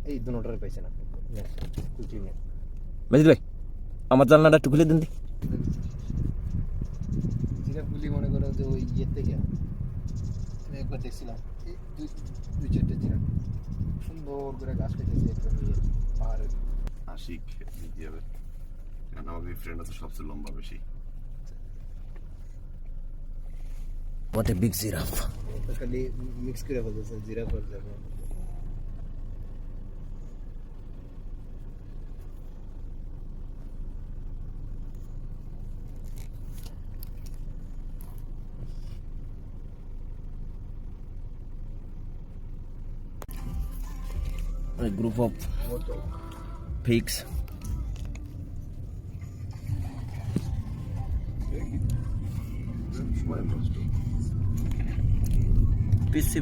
এই দুটোটারে পাইছেন আপনি কুইকলি নেন। মেজিদ ভাই আমার জানলাটা একটু খুলে দিন দি। জিরাফগুলি মনে করো যে ওই ইয়ের থেকে আমি একবার দেখছিলাম এই দুই চারটে জিরাফ সুন্দর করে গাছ কেটেছে একদম ইয়ে পাহাড়ের। আশিক দিতে হবে, কারণ আমাদের ফ্রেন্ড আছে সবচেয়ে লম্বা বেশি। What a big giraffe. তো খালি মিক্স করে ফেলতেছে জিরাফ আর Jafar. A group of pigs. সময় নষ্ট। পিচ্ছি